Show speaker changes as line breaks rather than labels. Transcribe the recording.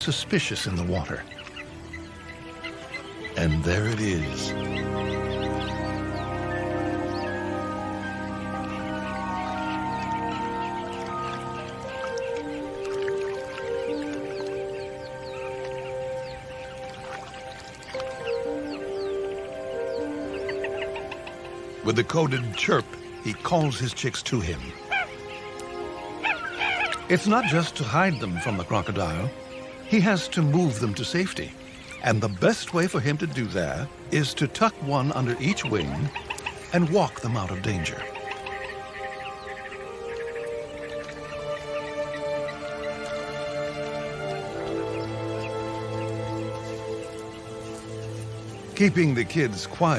suspicious in the water. And there it is. With a coded chirp, he calls his chicks to him. It's not just to hide them from the crocodile. He has to move them to safety. And the best way for him to do that is to tuck one under each wing and walk them out of danger. Keeping the kids quiet